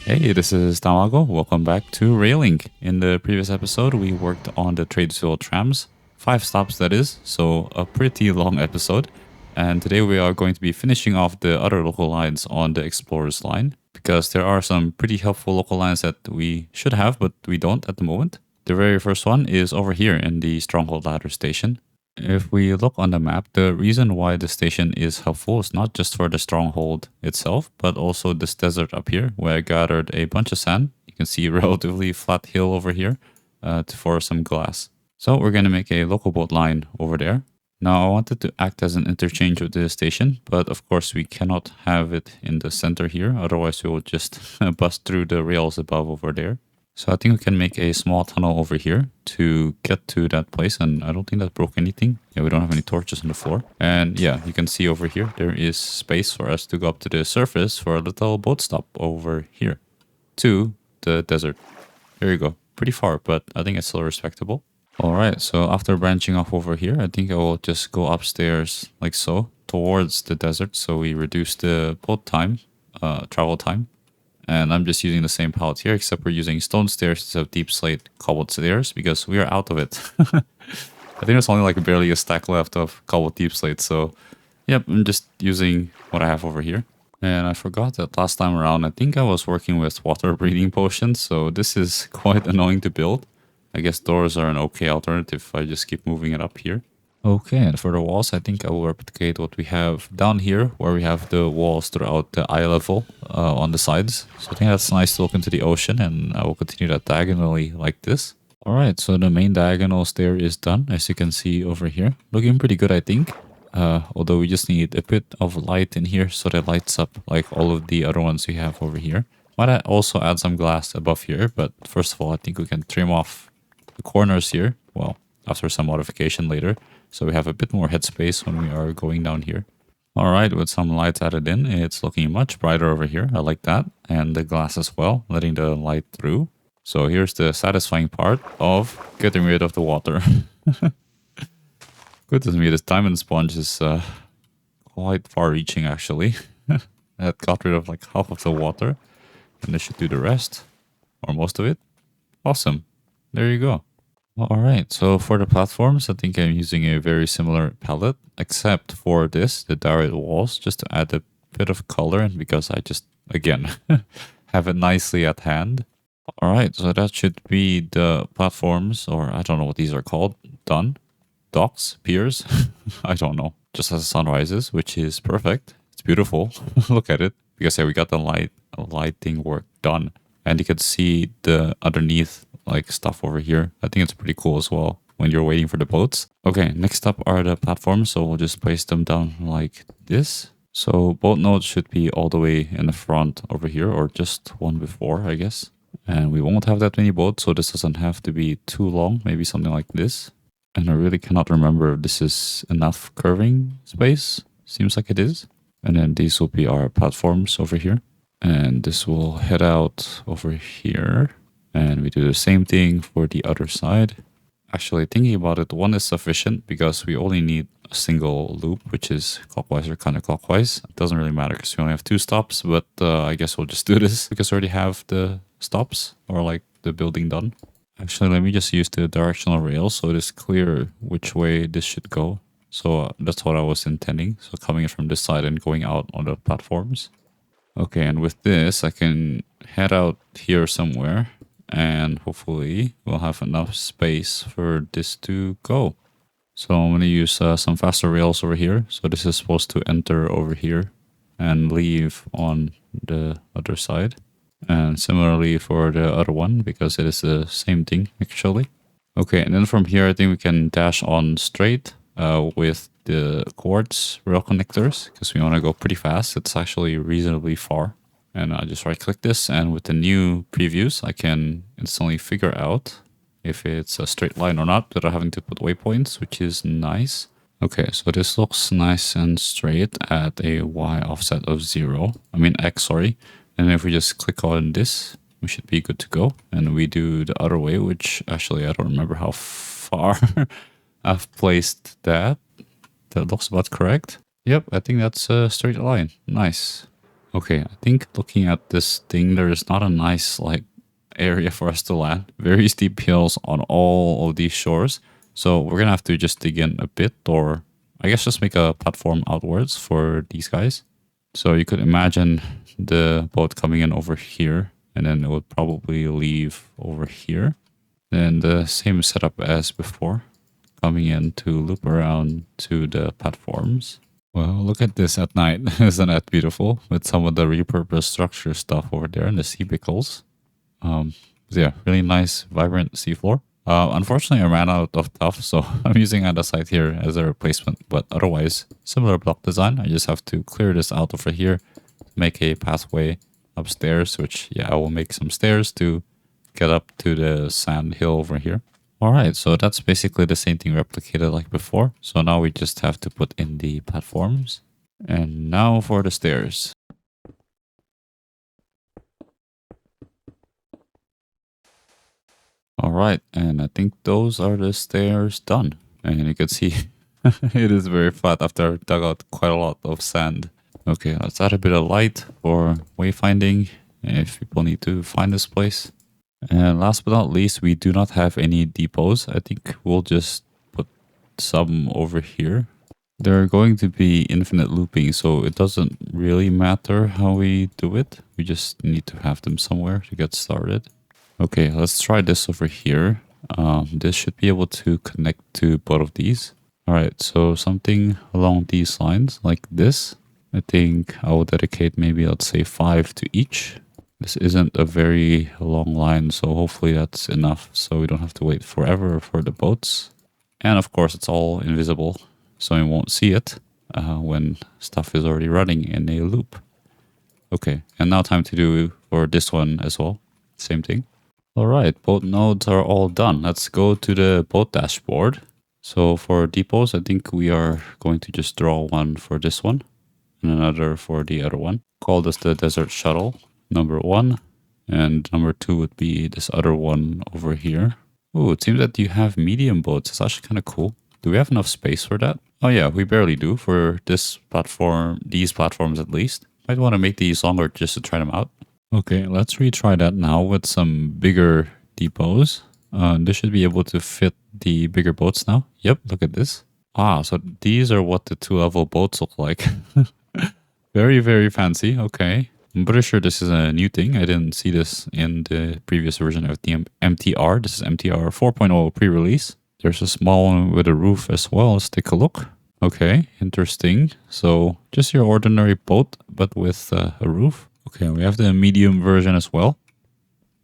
Hey, this is Tamago. Welcome back to Railing. In the previous episode, we worked on the Tradesville trams. 5 stops, that is, so a pretty long episode. And today we are going to be finishing off the other local lines on the Explorers line, because there are some pretty helpful local lines that we should have, but we don't at the moment. The very first one is over here in the Stronghold Ladder Station. If we look on the map, the reason why the station is helpful is not just for the stronghold itself, but also this desert up here, where I gathered a bunch of sand. You can see a relatively flat hill over here for some glass. So we're going to make a local boat line over there. Now I wanted to act as an interchange with the station, but of course we cannot have it in the center here, otherwise we will just bust through the rails above over there. So I think we can make a small tunnel over here to get to that place. And I don't think that broke anything. Yeah, we don't have any torches on the floor. And yeah, you can see over here, there is space for us to go up to the surface for a little boat stop over here to the desert. There you go. Pretty far, but I think it's still respectable. All right, so after branching off over here, I think I will just go upstairs like so towards the desert. So we reduce the boat time, travel time. And I'm just using the same palette here, except we're using stone stairs instead of deep slate cobbled stairs because we are out of it. I think there's only like barely a stack left of cobbled deep slate. So yep, I'm just using what I have over here. And I forgot that last time around, I think I was working with water breathing potions. So this is quite annoying to build. I guess doors are an okay alternative if I just keep moving it up here. Okay, and for the walls, I think I will replicate what we have down here, where we have the walls throughout the eye level on the sides. So I think that's nice to look into the ocean, and I will continue that diagonally like this. All right, so the main diagonal stair is done, as you can see over here. Looking pretty good, I think. Although we just need a bit of light in here so that it lights up like all of the other ones we have over here. Might also add some glass above here, but first of all, I think we can trim off the corners here. Well, after some modification later. So we have a bit more headspace when we are going down here. All right, with some lights added in, it's looking much brighter over here. I like that. And the glass as well, letting the light through. So here's the satisfying part of getting rid of the water. Goodness me, this diamond sponge is quite far-reaching actually. That got rid of like half of the water. And this should do the rest, or most of it. Awesome. There you go. All right, so for the platforms, I think I'm using a very similar palette, except for this, the direct walls, just to add a bit of color, and because I just, again, have it nicely at hand. All right, so that should be the platforms, or I don't know what these are called, done. Docks, piers, I don't know, just as the sun rises, which is perfect. It's beautiful. Look at it. Because yeah, we got the lighting work done, and you can see the underneath like stuff over here. I think it's pretty cool as well when you're waiting for the boats. Okay, next up are the platforms. So we'll just place them down like this. So boat nodes should be all the way in the front over here, or just one before, I guess. And we won't have that many boats, so this doesn't have to be too long. Maybe something like this. And I really cannot remember if this is enough curving space. Seems like it is. And then these will be our platforms over here. And this will head out over here. And we do the same thing for the other side. Actually, thinking about it, one is sufficient because we only need a single loop, which is clockwise or counterclockwise. It doesn't really matter because we only have 2 stops, but I guess we'll just do this because we already have the stops or like the building done. Actually, let me just use the directional rail so it is clear which way this should go. So that's what I was intending. So coming in from this side and going out on the platforms. Okay, and with this, I can head out here somewhere. And hopefully we'll have enough space for this to go. So I'm going to use some faster rails over here. So this is supposed to enter over here and leave on the other side. And similarly for the other one, because it is the same thing actually. Okay, and then from here I think we can dash on straight with the quartz rail connectors because we want to go pretty fast. It's actually reasonably far. And I just right click this, and with the new previews, I can instantly figure out if it's a straight line or not without having to put waypoints, which is nice. Okay, so this looks nice and straight at a Y offset of 0. I mean X, sorry. And if we just click on this, we should be good to go. And we do the other way, which actually I don't remember how far I've placed that. That looks about correct. Yep, I think that's a straight line. Nice. Okay, I think looking at this thing, there is not a nice like area for us to land. Very steep hills on all of these shores. So we're gonna have to just dig in a bit, or I guess just make a platform outwards for these guys. So you could imagine the boat coming in over here, and then it would probably leave over here. And the same setup as before, coming in to loop around to the platforms. Well, look at this at night. Isn't that beautiful? With some of the repurposed structure stuff over there and the sea pickles. Um, yeah, really nice, vibrant seafloor. Unfortunately, I ran out of tuff, so I'm using andesite here as a replacement. But otherwise, similar block design. I just have to clear this out over here to make a pathway upstairs, which, yeah, I will make some stairs to get up to the sand hill over here. All right, so that's basically the same thing replicated like before. So now we just have to put in the platforms. And now for the stairs. All right, and I think those are the stairs done. And you can see it is very flat after I dug out quite a lot of sand. Okay, let's add a bit of light for wayfinding if people need to find this place. And last but not least, we do not have any depots. I think we'll just put some over here. They're going to be infinite looping, so it doesn't really matter how we do it. We just need to have them somewhere to get started. Okay, let's try this over here. This should be able to connect to both of these. All right, so something along these lines like this. I think I will dedicate maybe, let's say 5 to each. This isn't a very long line, so hopefully that's enough so we don't have to wait forever for the boats. And of course, it's all invisible, so you won't see it when stuff is already running in a loop. Okay, and now time to do for this one as well. Same thing. All right, boat nodes are all done. Let's go to the boat dashboard. So for depots, I think we are going to just draw one for this one and another for the other one. Call this the Desert Shuttle, number 1. And number 2 would be this other one over here. Oh, it seems that you have medium boats. It's actually kind of cool. Do we have enough space for that? Oh yeah, we barely do for this platform, these platforms at least. Might want to make these longer just to try them out. Okay, let's retry that now with some bigger depots. This should be able to fit the bigger boats now. Yep, look at this. Ah, so these are what the 2-level boats look like. Very, very fancy. Okay. I'm pretty sure this is a new thing. I didn't see this in the previous version of the MTR. This is MTR 4.0 pre-release. There's a small one with a roof as well. Let's take a look. Okay, interesting. So just your ordinary boat, but with a roof. Okay, we have the medium version as well.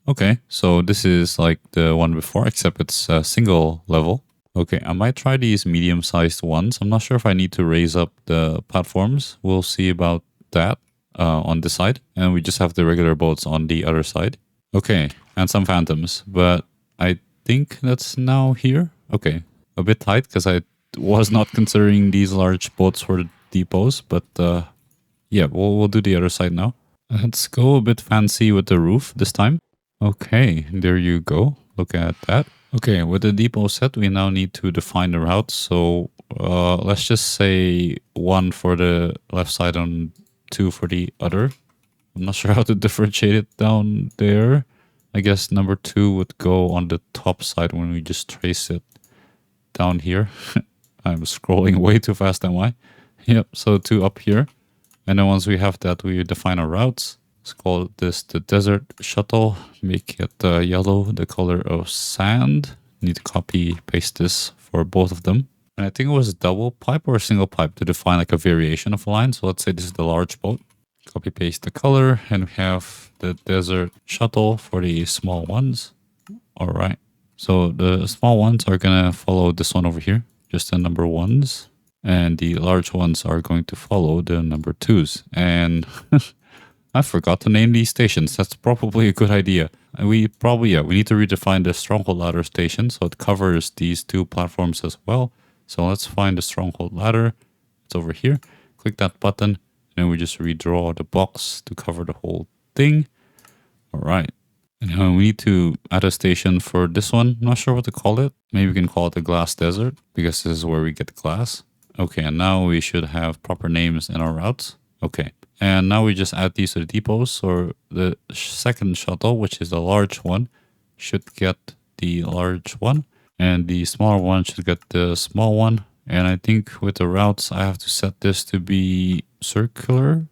Okay, so this is like the one before, except it's a single level. Okay, I might try these medium-sized ones. I'm not sure if I need to raise up the platforms. We'll see about that on this side. And we just have the regular boats on the other side. Okay, and some phantoms. But I think that's now here. Okay, a bit tight because I was not considering these large boats for the depots. But yeah, we'll do the other side now. Let's go a bit fancy with the roof this time. Okay, there you go. Look at that. Okay, with the depot set, we now need to define the route. So let's just say 1 for the left side and 2 for the other. I'm not sure how to differentiate it down there. I guess number 2 would go on the top side when we just trace it down here. I'm scrolling way too fast, am I? Yep, so 2 up here. And then once we have that, we define our routes. Let's call this the Desert Shuttle. Make it yellow, the color of sand. Need to copy paste this for both of them. And I think it was a double pipe or a single pipe to define like a variation of a line. So let's say this is the large boat. Copy paste the color, and we have the Desert Shuttle for the small ones. All right. So the small ones are gonna follow this one over here, just the number 1s. And the large ones are going to follow the number 2s. And I forgot to name these stations. That's probably a good idea. And we need to redefine the Stronghold Ladder station so it covers these 2 platforms as well. So let's find the Stronghold Ladder. It's over here. Click that button, and then we just redraw the box to cover the whole thing. All right. And now we need to add a station for this one. I'm not sure what to call it. Maybe we can call it the Glass Desert because this is where we get the glass. Okay, and now we should have proper names in our routes. Okay, And now we just add these to the depots. Or the second shuttle, which is the large one, should get the large one. And the smaller one should get the small one. And I think with the routes, I have to set this to be circular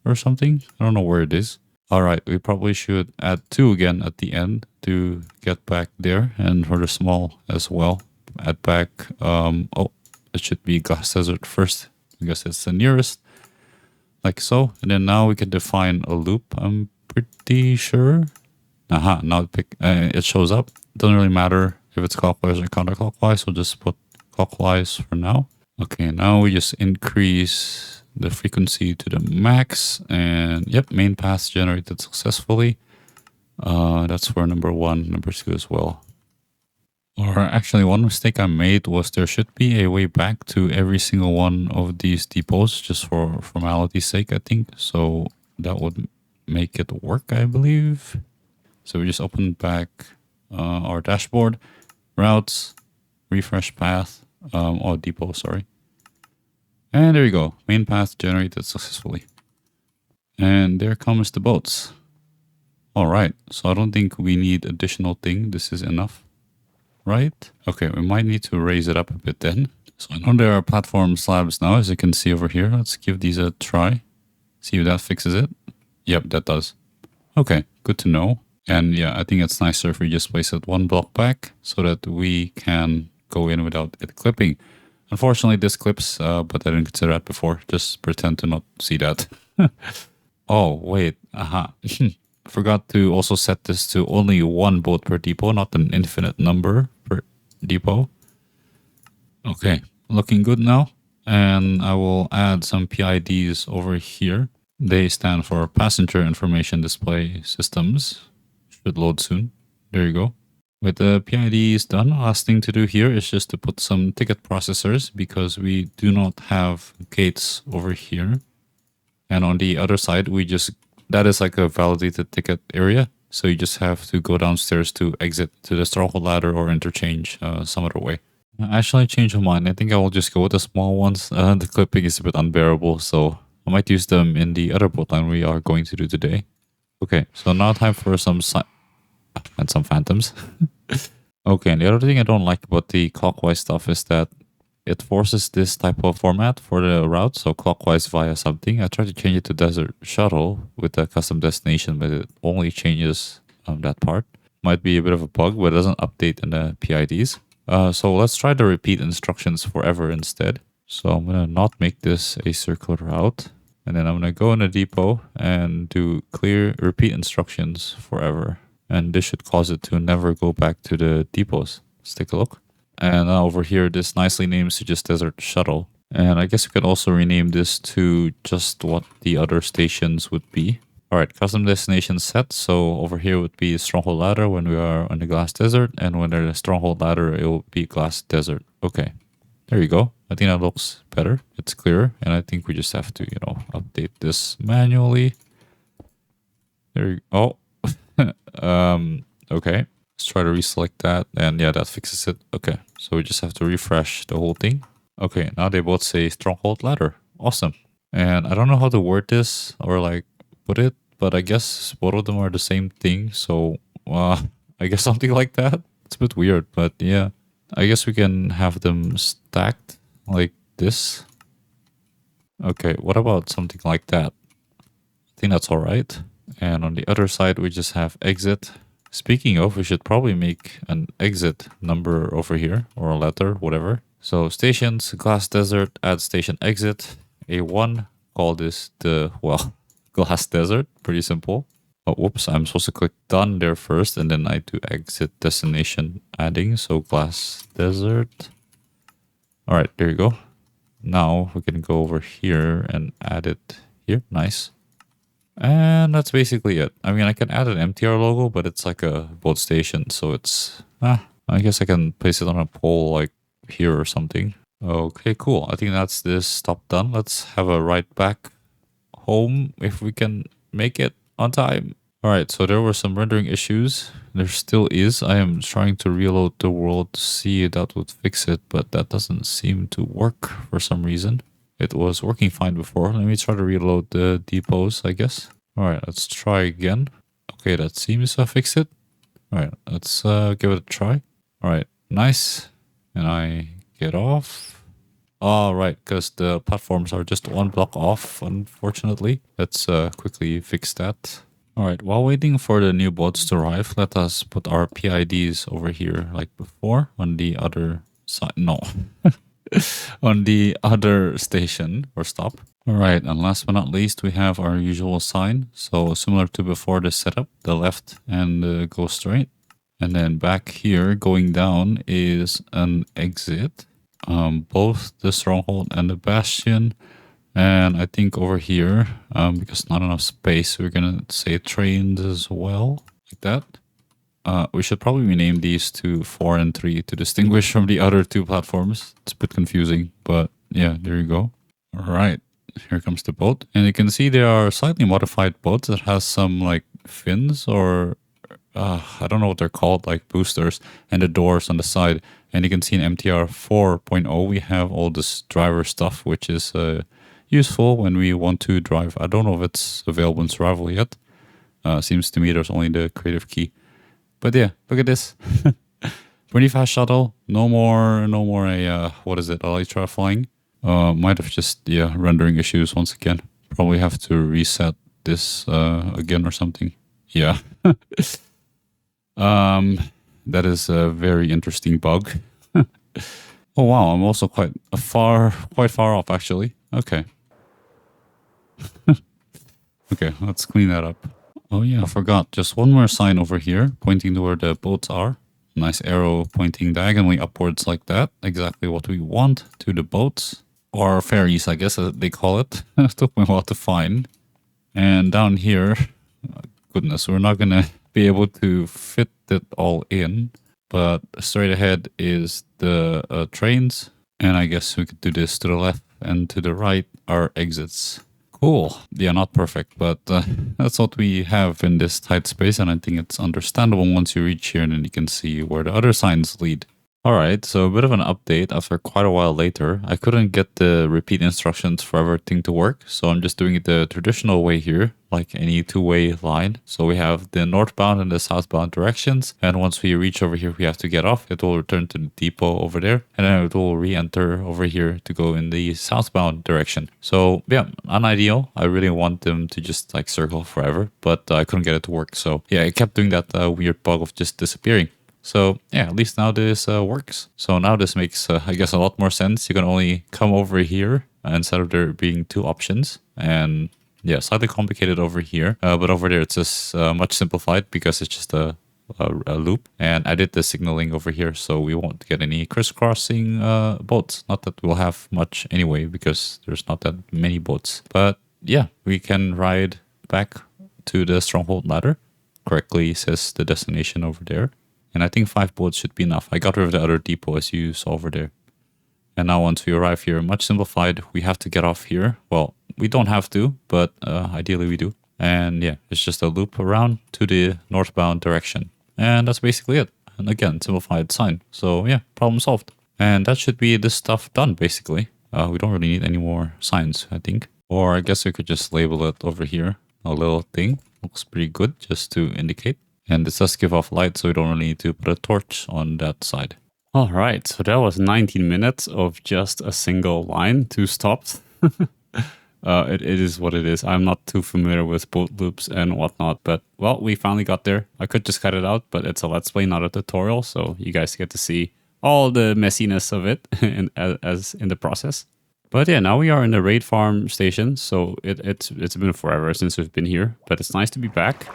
or something. I don't know where it is. All right, we probably should add 2 again at the end to get back there. And for the small as well, add back, oh, it should be Glass Desert first. I guess it's the nearest, like so. And then now we can define a loop, I'm pretty sure. Aha, now it shows up. Doesn't really matter if it's clockwise or counterclockwise, so just put clockwise for now. Okay, now we just increase the frequency to the max, and yep, main path generated successfully. That's for number 1, number 2 as well. Or actually, one mistake I made was there should be a way back to every single one of these depots, just for formality's sake, I think. So that would make it work, I believe. So we just open back our dashboard, routes, refresh path, depot, sorry. And there you go, main path generated successfully. And there comes the boats. All right, so I don't think we need additional thing. This is enough, right? Okay, we might need to raise it up a bit then. So I know there are platform slabs now, as you can see over here. Let's give these a try. See if that fixes it. Yep, that does. Okay, good to know. And yeah, I think it's nicer if we just place it 1 block back so that we can go in without it clipping. Unfortunately, this clips, but I didn't consider that before. Just pretend to not see that. Oh, wait. Aha. Forgot to also set this to only 1 boat per depot, not an infinite number per depot. Okay, looking good now. And I will add some PIDs over here. They stand for Passenger Information Display Systems. Should load soon. There you go. With the PIDs done, last thing to do here is just to put some ticket processors because we do not have gates over here. And on the other side, that is like a validated ticket area. So you just have to go downstairs to exit to the Stronghold ladder or interchange some other way. Actually, I changed my mind. I think I will just go with the small ones. The clipping is a bit unbearable, so I might use them in the other boat line we are going to do today. Okay, so now time for some and some phantoms. Okay, and the other thing I don't like about the clockwise stuff is that it forces this type of format for the route, so clockwise via something. I tried to change it to Desert Shuttle with the custom destination, but it only changes that part. Might be a bit of a bug, but it doesn't update in the PIDs. So let's try to repeat instructions forever instead. So I'm going to not make this a circular route. And then I'm going to go in a depot and do clear repeat instructions forever. And this should cause it to never go back to the depots. Let's take a look. And over here, this nicely names to just Desert Shuttle. And I guess we could also rename this to just what the other stations would be. All right, custom destination set. So over here would be Stronghold Ladder when we are on the Glass Desert. And when there's a Stronghold Ladder, it will be Glass Desert. Okay, there you go. I think that looks better. It's clearer. And I think we just have to, update this manually. There you go. Okay. Let's try to reselect that. And yeah, that fixes it. Okay. So we just have to refresh the whole thing. Okay. Now they both say Stronghold Ladder. Awesome. And I don't know how to word this or put it, but I guess both of them are the same thing. So I guess something like that. It's a bit weird, but yeah. I guess we can have them stacked like this. Okay. What about something like that? I think that's all right. And on the other side, we just have exit. Speaking of, we should probably make an exit number over here or a letter, whatever. So stations, Glass Desert, add station exit, A1, call this Glass Desert, pretty simple. Oh, whoops, I'm supposed to click done there first and then I do exit destination adding. So Glass Desert. All right, there you go. Now we can go over here and add it here. Nice. And that's basically it. I mean, I can add an MTR logo, but it's like a boat station. So it's, I guess I can place it on a pole like here or something. Okay, cool. I think that's this stop done. Let's have a ride back home if we can make it on time. All right, so there were some rendering issues. There still is. I am trying to reload the world to see if that would fix it, but that doesn't seem to work for some reason. It was working fine before. Let me try to reload the depots, I guess. All right, let's try again. Okay, that seems to fix it. All right, let's give it a try. All right, nice. And I get off. All right, because the platforms are just one block off, unfortunately. Let's quickly fix that. All right, while waiting for the new boats to arrive, let us put our PIDs over here like before on the other side. No, on the other station or stop. All right, and last but not least, we have our usual sign. So similar to before the setup, the left and go straight. And then back here, going down is an exit. Both the stronghold and the bastion. And I think over here, because not enough space, we're gonna say trains as well, like that. We should probably rename these to 4 and 3 to distinguish from the other two platforms. It's a bit confusing, but yeah, there you go. All right, here comes the boat. And you can see they are slightly modified boats that has some like fins or I don't know what they're called, like boosters, and the doors on the side. And you can see in MTR 4.0, we have all this driver stuff, which is useful when we want to drive. I don't know if it's available in survival yet. Seems to me there's only the creative key. But yeah, look at this. Pretty fast shuttle. No more what is it, elytra flying. Might have just, rendering issues once again. Probably have to reset this again or something. Yeah. That is a very interesting bug. Oh wow, I'm also quite far off actually. Okay. Okay, let's clean that up. Oh yeah, I forgot. Just one more sign over here pointing to where the boats are. Nice arrow pointing diagonally upwards like that. Exactly what we want to the boats. Or ferries, I guess they call it. It took me a while to find. And down here, goodness, we're not gonna be able to fit it all in. But straight ahead is the trains. And I guess we could do this to the left and to the right are exits. Cool. Yeah, not perfect, but that's what we have in this tight space. And I think it's understandable once you reach here and then you can see where the other signs lead. All right, so a bit of an update after quite a while later. I couldn't get the repeat instructions for everything to work, so I'm just doing it the traditional way here, like any two-way line. So we have the northbound and the southbound directions, and once we reach over here, we have to get off. It will return to the depot over there, and then it will re-enter over here to go in the southbound direction. So yeah, unideal. I really want them to just like circle forever, but I couldn't get it to work. So yeah, it kept doing that weird bug of just disappearing. So yeah, at least now this works. So now this makes, I guess, a lot more sense. You can only come over here instead of there being two options. And yeah, slightly complicated over here. But over there, it's just much simplified because it's just a loop. And I did the signaling over here, so we won't get any crisscrossing boats. Not that we'll have much anyway, because there's not that many boats. But yeah, we can ride back to the stronghold ladder. Correctly says the destination over there. And I think 5 boats should be enough. I got rid of the other depot as you saw over there. And now once we arrive here, much simplified, we have to get off here. Well, we don't have to, but ideally we do. And yeah, it's just a loop around to the northbound direction. And that's basically it. And again, simplified sign. So yeah, problem solved. And that should be this stuff done, basically. We don't really need any more signs, I think. Or I guess we could just label it over here. A little thing. Looks pretty good, just to indicate. And this does give off light, so we don't really need to put a torch on that side. All right, so that was 19 minutes of just a single line, 2 stops. It is what it is. I'm not too familiar with boat loops and whatnot, but well, we finally got there. I could just cut it out, but it's a let's play, not a tutorial, so you guys get to see all the messiness of it as in the process. But yeah, now we are in the raid farm station, so it's been forever since we've been here, but it's nice to be back.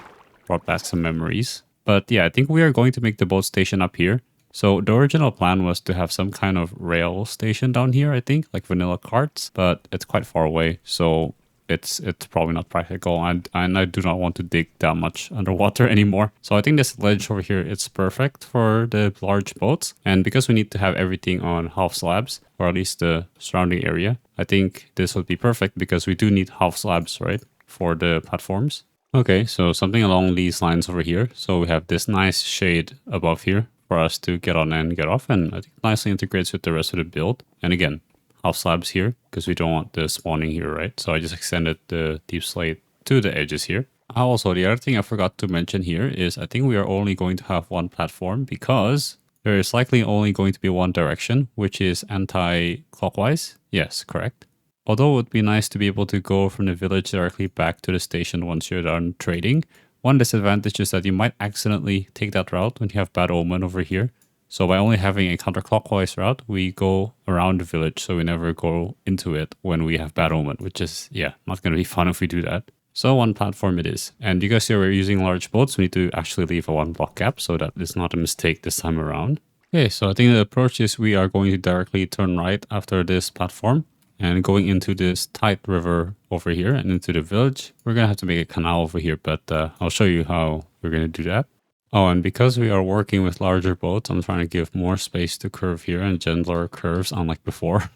Brought back some memories. But yeah, I think we are going to make the boat station up here. So the original plan was to have some kind of rail station down here, I think, like vanilla carts, but it's quite far away, so it's probably not practical, and I do not want to dig that much underwater anymore. So I think this ledge over here, it's perfect for the large boats, and because we need to have everything on half slabs, or at least the surrounding area, I think this would be perfect because we do need half slabs, right, for the platforms. Okay, so something along these lines over here. So we have this nice shade above here for us to get on and get off, and I think it nicely integrates with the rest of the build. And again, house slabs here because we don't want the spawning here, right? So I just extended the deep slate to the edges here. Also, the other thing I forgot to mention here is I think we are only going to have one platform because there is likely only going to be one direction, which is anti-clockwise. Yes, correct. Although it would be nice to be able to go from the village directly back to the station once you're done trading. One disadvantage is that you might accidentally take that route when you have bad omen over here. So by only having a counterclockwise route, we go around the village, so we never go into it when we have bad omen, which is, yeah, not going to be fun if we do that. So one platform it is. And you guys see we're using large boats. We need to actually leave a 1 block gap so that it's not a mistake this time around. Okay, so I think the approach is we are going to directly turn right after this platform and going into this tight river over here and into the village. We're going to have to make a canal over here, but I'll show you how we're going to do that. Oh, and because we are working with larger boats, I'm trying to give more space to curve here and gentler curves unlike before,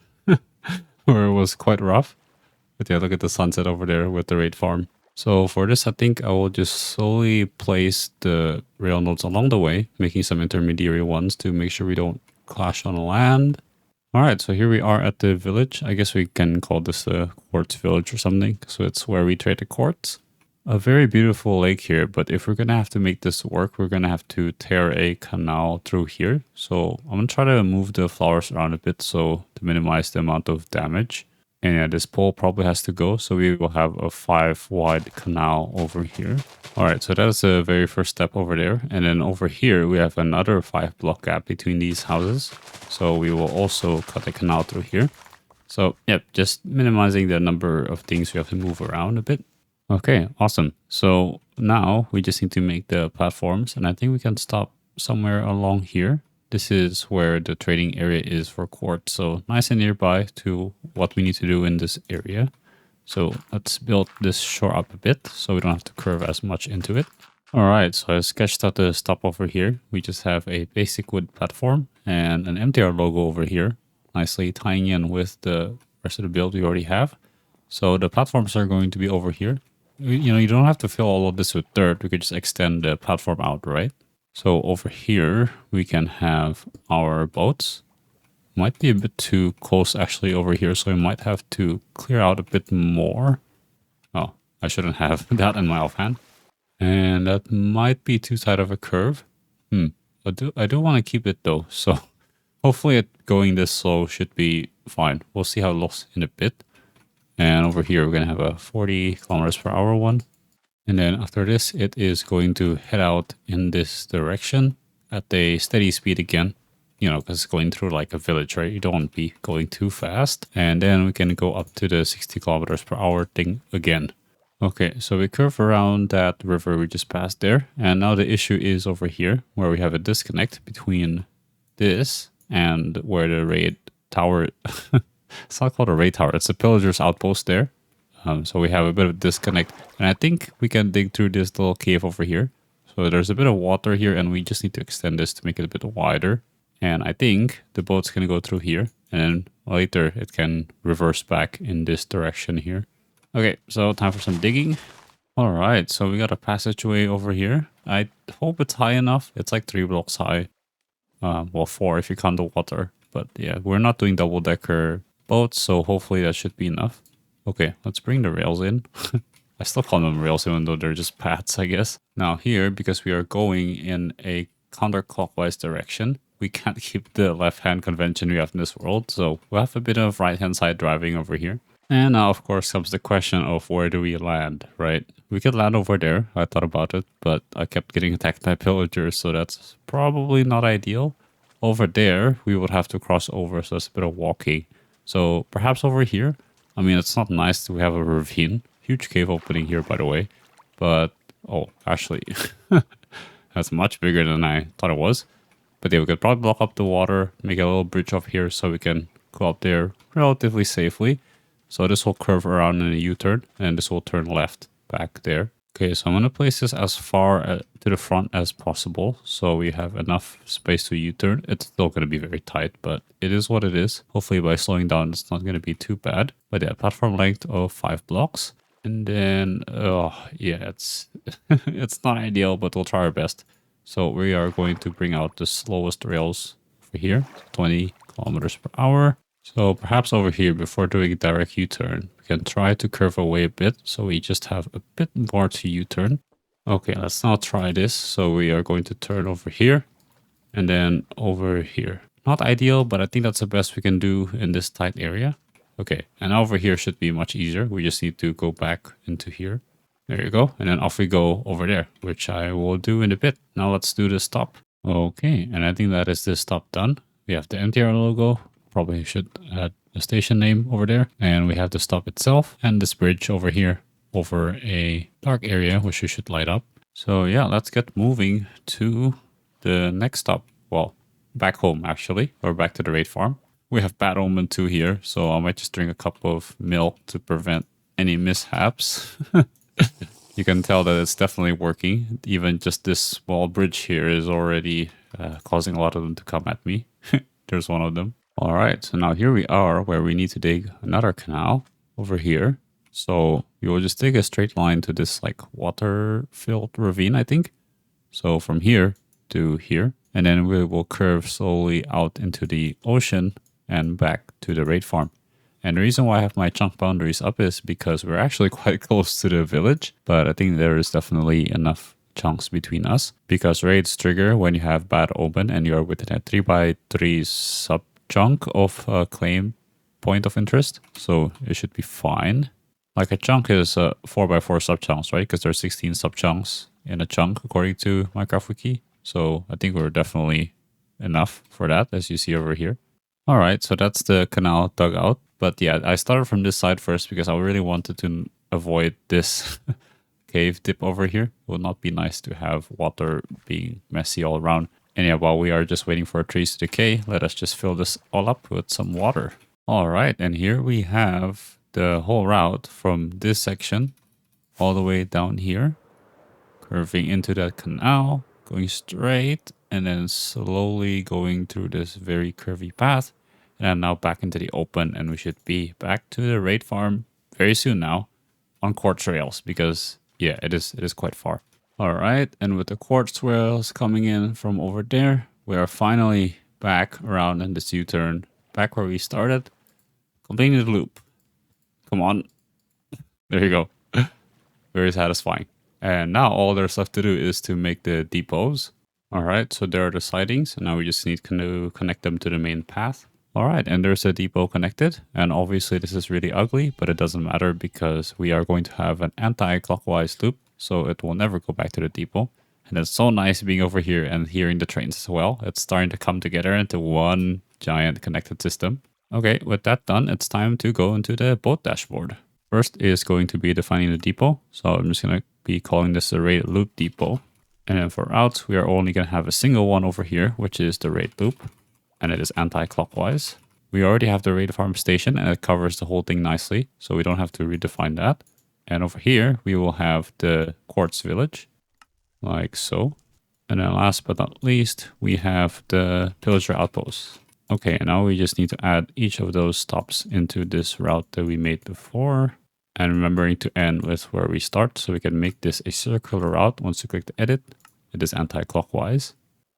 where it was quite rough. But yeah, look at the sunset over there with the raid farm. So for this, I think I will just slowly place the rail nodes along the way, making some intermediary ones to make sure we don't clash on land. All right, so here we are at the village. I guess we can call this the quartz village or something. So it's where we trade the quartz. A very beautiful lake here, but if we're going to have to make this work, we're going to have to tear a canal through here. So I'm going to try to move the flowers around a bit so to minimize the amount of damage. And yeah, this pole probably has to go. So we will have a 5 wide canal over here. All right, so that is the very first step over there. And then over here, we have another 5 block gap between these houses. So we will also cut a canal through here. So yep, just minimizing the number of things we have to move around a bit. Okay, awesome. So now we just need to make the platforms. And I think we can stop somewhere along here. This is where the trading area is for quartz. So nice and nearby to what we need to do in this area. So let's build this shore up a bit so we don't have to curve as much into it. All right, so I sketched out the stop over here. We just have a basic wood platform and an MTR logo over here, nicely tying in with the rest of the build we already have. So the platforms are going to be over here. You know, you don't have to fill all of this with dirt. We could just extend the platform out, right? So over here, we can have our boats. Might be a bit too close actually over here, so we might have to clear out a bit more. Oh, I shouldn't have that in my offhand. And that might be too tight of a curve. I do want to keep it though, so hopefully it going this slow should be fine. We'll see how it looks in a bit. And over here, we're going to have a 40 kilometers per hour one. And then after this, it is going to head out in this direction at a steady speed again, you know, because it's going through like a village, right? You don't want to be going too fast. And then we can go up to the 60 kilometers per hour thing again. Okay, so we curve around that river we just passed there. And now the issue is over here where we have a disconnect between this and where the raid tower, it's not called a raid tower, it's a pillager's outpost there. So we have a bit of disconnect, and I think we can dig through this little cave over here. So there's a bit of water here, and we just need to extend this to make it a bit wider. And I think the boat's going to go through here, and then later it can reverse back in this direction here. Okay, so time for some digging. All right, so we got a passageway over here. I hope it's high enough. It's like 3 blocks high. Well, 4 if you count the water. But yeah, we're not doing double-decker boats, so hopefully that should be enough. Okay, let's bring the rails in. I still call them rails even though they're just paths, I guess. Now here, because we are going in a counterclockwise direction, we can't keep the left-hand convention we have in this world. So we'll have a bit of right-hand side driving over here. And now, of course, comes the question of where do we land, right? We could land over there. I thought about it, but I kept getting attacked by pillagers, so that's probably not ideal. Over there, we would have to cross over, so it's a bit of walking. So perhaps over here. I mean, it's not nice to have a ravine. Huge cave opening here, by the way. But, oh, actually, that's much bigger than I thought it was. But yeah, we could probably block up the water, make a little bridge up here so we can go up there relatively safely. So this will curve around in a U-turn, and this will turn left back there. Okay, so I'm going to place this as far to the front as possible, so we have enough space to U-turn. It's still going to be very tight, but it is what it is. Hopefully by slowing down, it's not going to be too bad. But yeah, platform length of 5 blocks. And then, yeah, it's it's not ideal, but we'll try our best. So we are going to bring out the slowest rails over here, 20 kilometers per hour. So perhaps over here, before doing a direct U-turn, we can try to curve away a bit. So we just have a bit more to U-turn. Okay, let's now try this. So we are going to turn over here and then over here. Not ideal, but I think that's the best we can do in this tight area. Okay, and over here should be much easier. We just need to go back into here. There you go. And then off we go over there, which I will do in a bit. Now let's do the stop. Okay, and I think that is the stop done. We have the MTR logo. Probably should add a station name over there. And we have the stop itself and this bridge over here over a dark area, which you should light up. So yeah, let's get moving to the next stop. Well, back home actually, or back to the raid farm. We have Bad Omen 2 here, so I might just drink a cup of milk to prevent any mishaps. You can tell that it's definitely working. Even just this small bridge here is already causing a lot of them to come at me. There's one of them. All right, so now here we are where we need to dig another canal over here. So we will just dig a straight line to this like water-filled ravine, I think. So from here to here, and then we will curve slowly out into the ocean and back to the raid farm. And the reason why I have my chunk boundaries up is because we're actually quite close to the village, but I think there is definitely enough chunks between us because raids trigger when you have Bad Omen and you're within a 3x3 sub chunk of claim point of interest. So it should be fine. Like a chunk is 4x4 sub chunks, right? Because there's 16 sub chunks in a chunk according to Minecraft Wiki. So I think we're definitely enough for that, as you see over here. All right, so that's the canal dug out. But yeah, I started from this side first because I really wanted to avoid this cave dip over here. It would not be nice to have water being messy all around. And yeah, while we are just waiting for trees to decay, let us just fill this all up with some water. All right, and here we have the whole route from this section all the way down here, curving into that canal, going straight, and then slowly going through this very curvy path. And now back into the open, and we should be back to the raid farm very soon now on quartz rails because yeah, it is quite far. All right, and with the quartz rails coming in from over there, we are finally back around in this U-turn, back where we started, completing the loop. Come on, there you go. Very satisfying. And now all there's left to do is to make the depots. All right, so there are the sidings, and now we just need to connect them to the main path. All right, and there's a depot connected, and obviously this is really ugly, but it doesn't matter because we are going to have an anti-clockwise loop, so it will never go back to the depot. And it's so nice being over here and hearing the trains as well. It's starting to come together into one giant connected system. Okay, with that done, it's time to go into the boat dashboard. First is going to be defining the depot, so I'm just going to be calling this a raid loop depot. And then for routes, we are only going to have a single one over here, which is the raid loop. And it is anti-clockwise. We already have the raid farm station and it covers the whole thing nicely, so we don't have to redefine that. And over here, we will have the quartz village, like so. And then last but not least, we have the pillager outpost. Okay, and now we just need to add each of those stops into this route that we made before. And remembering to end with where we start, so we can make this a circular route. Once you click the edit, it is anti-clockwise.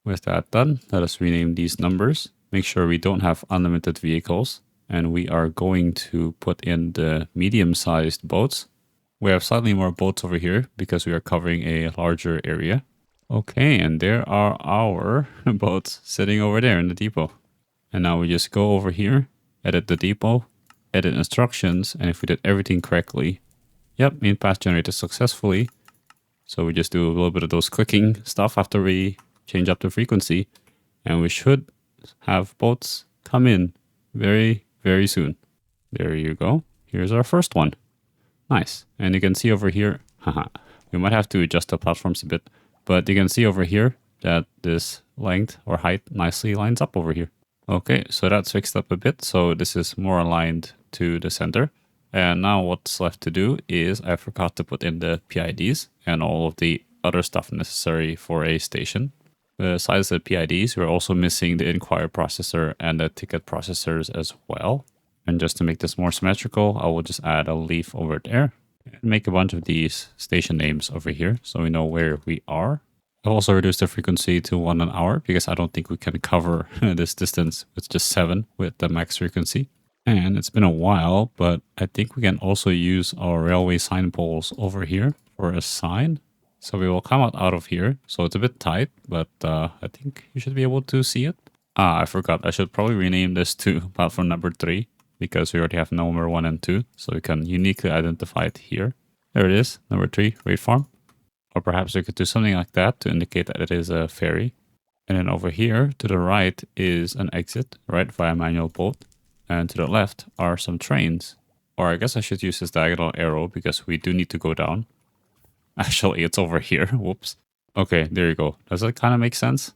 With that done, let us rename these numbers. Make sure we don't have unlimited vehicles. And we are going to put in the medium-sized boats. We have slightly more boats over here because we are covering a larger area. Okay, and there are our boats sitting over there in the depot. And now we just go over here, edit the depot, edit instructions, and if we did everything correctly, yep, main path generated successfully. So we just do a little bit of those clicking stuff after we change up the frequency, and we should have boats come in very, very soon. There you go. Here's our first one. Nice. And you can see over here, we might have to adjust the platforms a bit, but you can see over here that this length or height nicely lines up over here. Okay, so that's fixed up a bit. So this is more aligned to the center. And now what's left to do is I forgot to put in the PIDs and all of the other stuff necessary for a station. Besides the PIDs, we're also missing the inquire processor and the ticket processors as well. And just to make this more symmetrical, I will just add a leaf over there and make a bunch of these station names over here so we know where we are. I've also reduced the frequency to 1 an hour because I don't think we can cover this distance with just 7 with the max frequency. And it's been a while, but I think we can also use our railway sign poles over here for a sign. So we will come out of here. So it's a bit tight, but I think you should be able to see it. Ah, I forgot. I should probably rename this to platform number 3 because we already have number 1 and 2. So we can uniquely identify it here. There it is, number 3, raid farm. Or perhaps we could do something like that to indicate that it is a ferry. And then over here to the right is an exit, right, via manual boat. And to the left are some trains. Or I guess I should use this diagonal arrow because we do need to go down. Actually, it's over here. Whoops. Okay, there you go. Does that kind of make sense?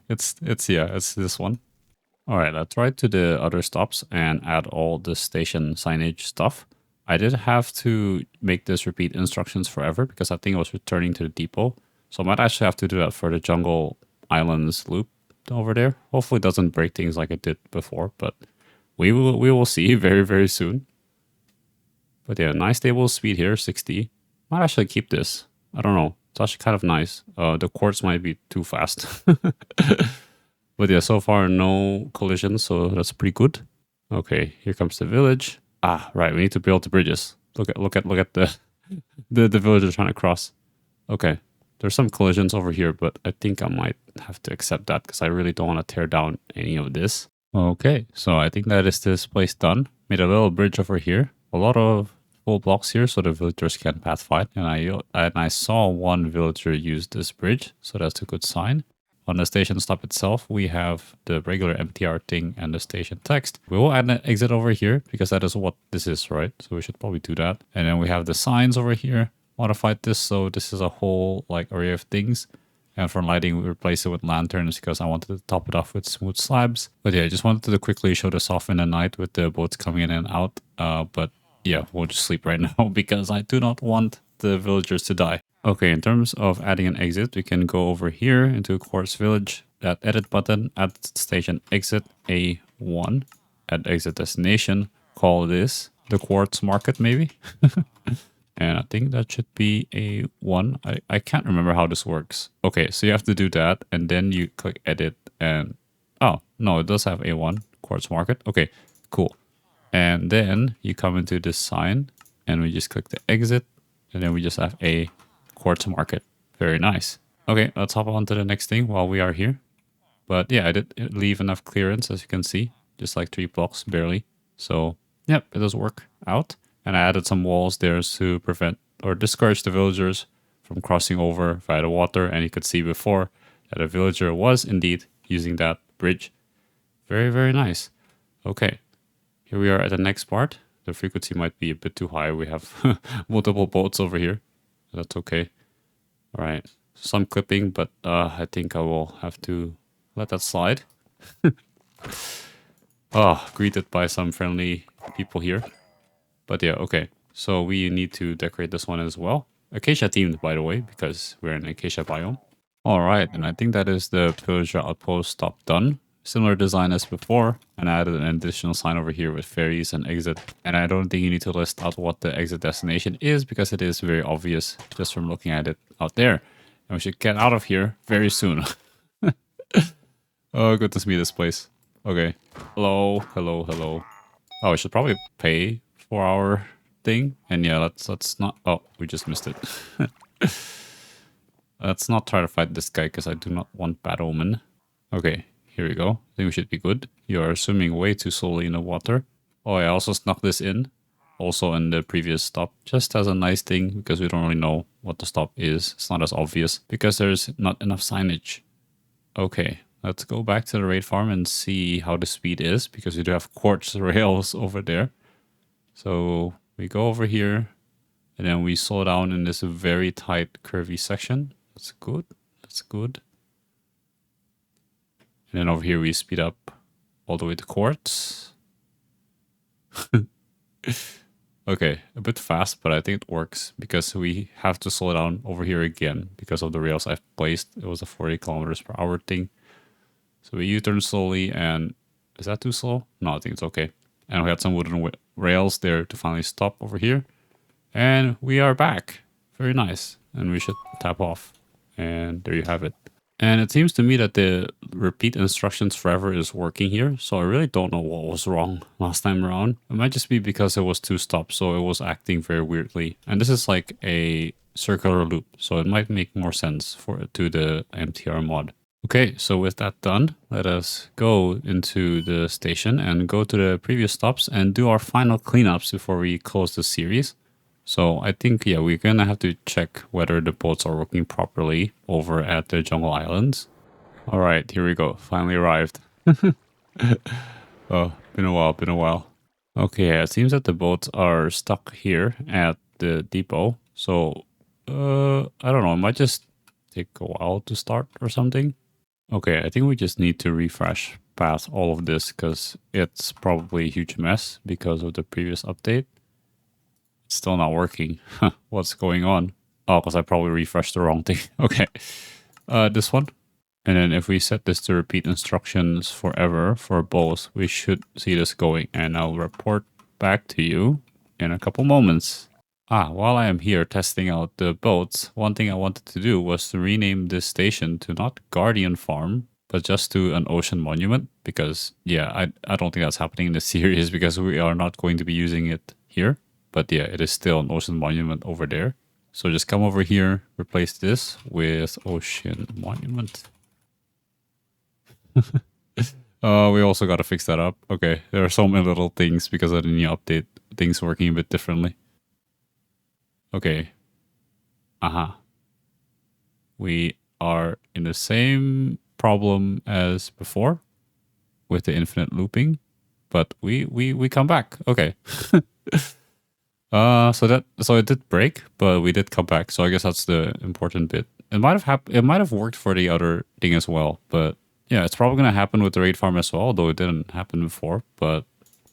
it's this one. All right, let's ride to the other stops and add all the station signage stuff. I did have to make this repeat instructions forever because I think I was returning to the depot. So I might actually have to do that for the Jungle Islands loop over there. Hopefully it doesn't break things like it did before, but we will see very, very soon. But yeah, nice stable speed here, 60. Might actually keep this. I don't know. It's actually kind of nice. The quartz might be too fast. But yeah, so far no collisions, so that's pretty good. Okay, here comes the village. Ah, right, we need to build the bridges. Look at the the villagers trying to cross. Okay, there's some collisions over here, but I think I might have to accept that because I really don't want to tear down any of this. Okay, so I think that is this place done. Made a little bridge over here. A lot of full blocks here so the villagers can pathfind. And I saw one villager use this bridge, so that's a good sign. On the station stop itself, we have the regular MTR thing and the station text. We will add an exit over here because that is what this is, right? So we should probably do that. And then we have the signs over here. Modified this, so this is a whole like array of things. And for lighting, we replace it with lanterns because I wanted to top it off with smooth slabs. But yeah, I just wanted to quickly show this off in the night with the boats coming in and out. But yeah, we'll just sleep right now because I do not want the villagers to die. Okay, in terms of adding an exit, we can go over here into Quartz Village, that edit button, add station exit A1, add exit destination, call this the Quartz Market maybe. And I think that should be A1. I can't remember how this works. Okay, so you have to do that and then you click edit and, oh, no, it does have A1, Quartz Market. Okay, cool. And then you come into this sign and we just click the exit and then we just have a Quartz Market. Very nice. Okay, let's hop on to the next thing while we are here. But yeah, I did leave enough clearance as you can see, just like 3 blocks barely. So yep, it does work out. And I added some walls there to prevent or discourage the villagers from crossing over via the water. And you could see before that a villager was indeed using that bridge. Very, very nice. Okay, here we are at the next part. The frequency might be a bit too high. We have multiple boats over here. That's okay. All right, some clipping, but I think I will have to let that slide. Greeted by some friendly people here. But yeah, okay. So we need to decorate this one as well. Acacia themed, by the way, because we're in acacia biome. All right, and I think that is the pillager outpost stop done. Similar design as before, and I added an additional sign over here with ferries and exit. And I don't think you need to list out what the exit destination is because it is very obvious just from looking at it out there. And we should get out of here very soon. Oh, good to see this place. Okay. Hello, hello, hello. Oh, I should probably pay for our thing. And yeah, let's not... Oh, we just missed it. Let's not try to fight this guy because I do not want bad omen. Okay. Here we go. I think we should be good. You are swimming way too slowly in the water. Oh, I also snuck this in. Also in the previous stop. Just as a nice thing because we don't really know what the stop is. It's not as obvious because there's not enough signage. Okay, let's go back to the raid farm and see how the speed is because we do have quartz rails over there. So we go over here and then we slow down in this very tight curvy section. That's good. That's good. And then over here we speed up all the way to quartz. Okay, a bit fast, but I think it works because we have to slow down over here again because of the rails I've placed. It was a 40 kilometers per hour thing. So we U-turn slowly and is that too slow? No, I think it's okay. And we had some wooden rails there to finally stop over here. And we are back. Very nice. And we should tap off. And there you have it. And it seems to me that the repeat instructions forever is working here. So I really don't know what was wrong last time around. It might just be because it was 2 stops, so it was acting very weirdly. And this is like a circular loop, so it might make more sense for to the MTR mod. Okay, so with that done, let us go into the station and go to the previous stops and do our final cleanups before we close the series. So I think, yeah, we're going to have to check whether the boats are working properly over at the Jungle Islands. All right, here we go. Finally arrived. Oh, been a while. Okay, yeah, it seems that the boats are stuck here at the depot. So, I don't know. It might just take a while to start or something. Okay, I think we just need to refresh past all of this because it's probably a huge mess because of the previous update. It's still not working. What's going on? Oh, because I probably refreshed the wrong thing. Okay, this one. And then if we set this to repeat instructions forever for both, we should see this going. And I'll report back to you in a couple moments. While I am here testing out the boats, one thing I wanted to do was to rename this station to not Guardian Farm, but just to an Ocean Monument. Because, yeah, I don't think that's happening in the series because we are not going to be using it here. But yeah, it is still an Ocean Monument over there. So just come over here, replace this with Ocean Monument. We also got to fix that up. Okay, there are so many little things because of the new update. Things working a bit differently. Okay. We are in the same problem as before with the infinite looping, but we come back. Okay. So it did break, but we did come back. So I guess that's the important bit. It might have worked for the other thing as well, but yeah, it's probably gonna happen with the raid farm as well, although it didn't happen before. But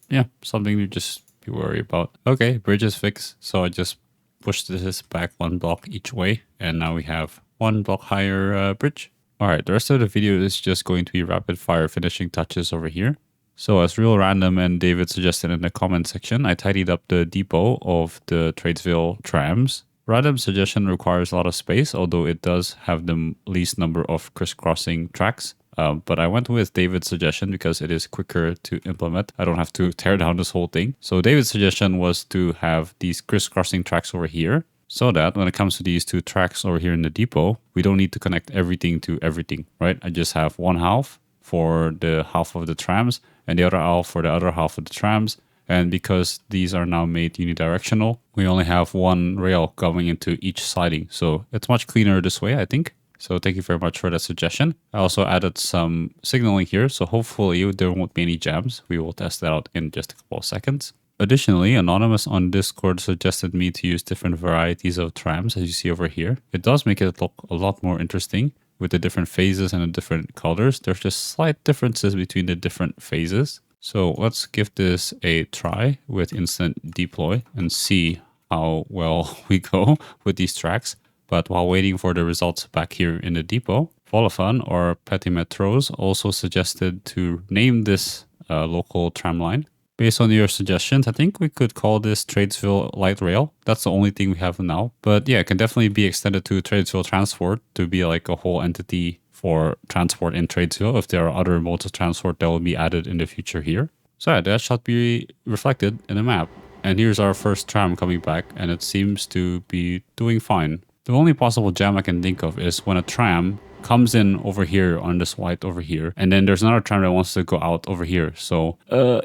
yeah, something to just be worried about. Okay, bridge is fixed. So I just pushed this back 1 block each way, and now we have 1 block higher bridge. All right, the rest of the video is just going to be rapid fire finishing touches over here. So as Real Random and David suggested in the comment section, I tidied up the depot of the Tradesville trams. Random's suggestion requires a lot of space, although it does have the least number of crisscrossing tracks. But I went with David's suggestion because it is quicker to implement. I don't have to tear down this whole thing. So David's suggestion was to have these crisscrossing tracks over here, so that when it comes to these 2 tracks over here in the depot, we don't need to connect everything to everything, right? I just have 1 half for the half of the trams and the other half for the other half of the trams. And because these are now made unidirectional, we only have 1 rail going into each siding. So it's much cleaner this way, I think. So thank you very much for that suggestion. I also added some signaling here, so hopefully there won't be any jams. We will test that out in just a couple of seconds. Additionally, Anonymous on Discord suggested me to use different varieties of trams, as you see over here. It does make it look a lot more interesting with the different phases and the different colors. There's just slight differences between the different phases. So let's give this a try with instant deploy and see how well we go with these tracks. But while waiting for the results back here in the depot, Volafan or Petimetros also suggested to name this local tram line. Based on your suggestions, I think we could call this Tradesville Light Rail. That's the only thing we have now. But yeah, it can definitely be extended to Tradesville Transport to be like a whole entity for transport in Tradesville if there are other modes of transport that will be added in the future here. So yeah, that should be reflected in the map. And here's our first tram coming back, and it seems to be doing fine. The only possible jam I can think of is when a tram comes in over here on this white over here, and then there's another tram that wants to go out over here. So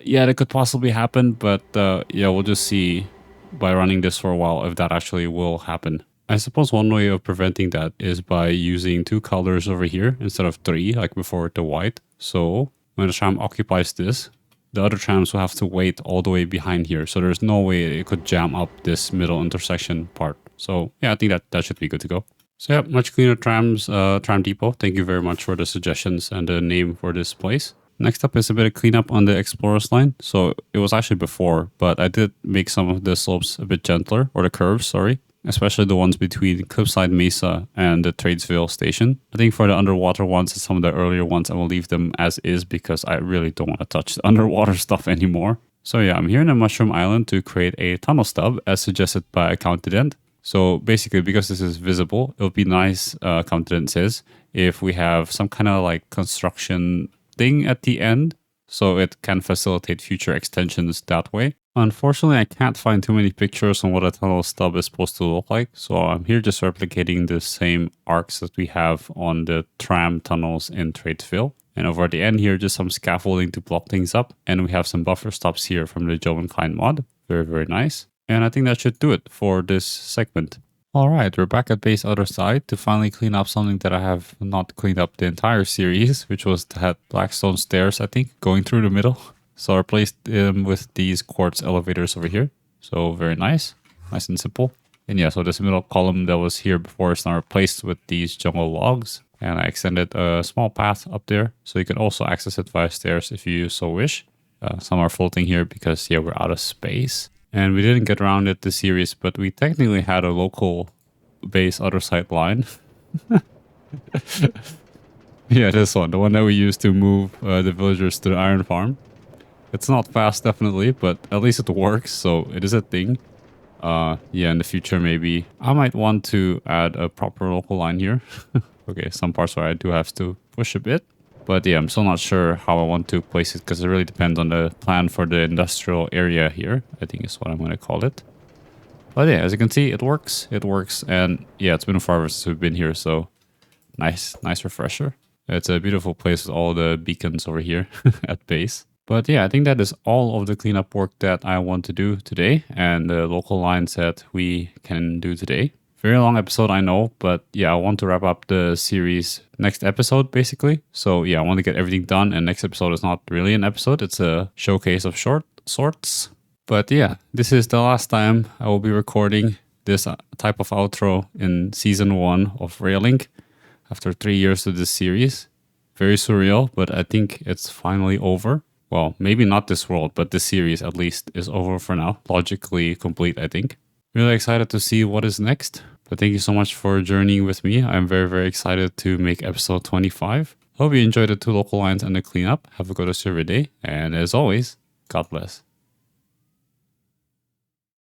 yeah, that could possibly happen, but yeah, we'll just see by running this for a while if that actually will happen. I suppose one way of preventing that is by using 2 colors over here instead of 3 like before with the white. So when the tram occupies this, the other trams will have to wait all the way behind here. So there's no way it could jam up this middle intersection part. So yeah, I think that should be good to go. So yeah, much cleaner trams, tram depot. Thank you very much for the suggestions and the name for this place. Next up is a bit of cleanup on the Explorers line. So it was actually before, but I did make some of the slopes a bit gentler, or the curves, sorry. Especially the ones between Cliffside Mesa and the Tradesville station. I think for the underwater ones and some of the earlier ones, I will leave them as is because I really don't want to touch the underwater stuff anymore. So yeah, I'm here in a Mushroom Island to create a tunnel stub as suggested by Accountant. So basically, because this is visible, it would be nice, Countenance says, if we have some kind of like construction thing at the end, so it can facilitate future extensions that way. Unfortunately, I can't find too many pictures on what a tunnel stub is supposed to look like, so I'm here just replicating the same arcs that we have on the tram tunnels in Tradesville. And over at the end here, just some scaffolding to block things up, and we have some buffer stops here from the Joe and Klein mod. Very, very nice. And I think that should do it for this segment. All right, we're back at base other side to finally clean up something that I have not cleaned up the entire series, which was that blackstone stairs, I think, going through the middle. So I replaced them with these quartz elevators over here. So very nice, nice and simple. And yeah, so this middle column that was here before is now replaced with these jungle logs. And I extended a small path up there, so you can also access it via stairs if you so wish. Some are floating here because, yeah, we're out of space. And we didn't get around it this series, but we technically had a local base other side line. Yeah, this one, the one that we used to move the villagers to the iron farm. It's not fast, definitely, but at least it works, so it is a thing. Yeah, in the future, maybe I might want to add a proper local line here. Okay, some parts where I do have to push a bit. But yeah, I'm still not sure how I want to place it because it really depends on the plan for the industrial area here, I think is what I'm going to call it. But yeah, as you can see, it works. It works. And yeah, it's been forever since we've been here, so nice refresher. It's a beautiful place with all the beacons over here at base. But yeah, I think that is all of the cleanup work that I want to do today and the local lines that we can do today. Very long episode, I know, but yeah, I want to wrap up the series next episode, basically. So yeah, I want to get everything done, and next episode is not really an episode, it's a showcase of sorts. But yeah, this is the last time I will be recording this type of outro in season 1 of Railink after 3 years of this series. Very surreal, but I think it's finally over. Well, maybe not this world, but this series at least is over for now. Logically complete, I think. Really excited to see what is next. But thank you so much for journeying with me. I'm very, very excited to make episode 25. Hope you enjoyed the 2 local lines and the cleanup. Have a good rest of your day. And as always, God bless.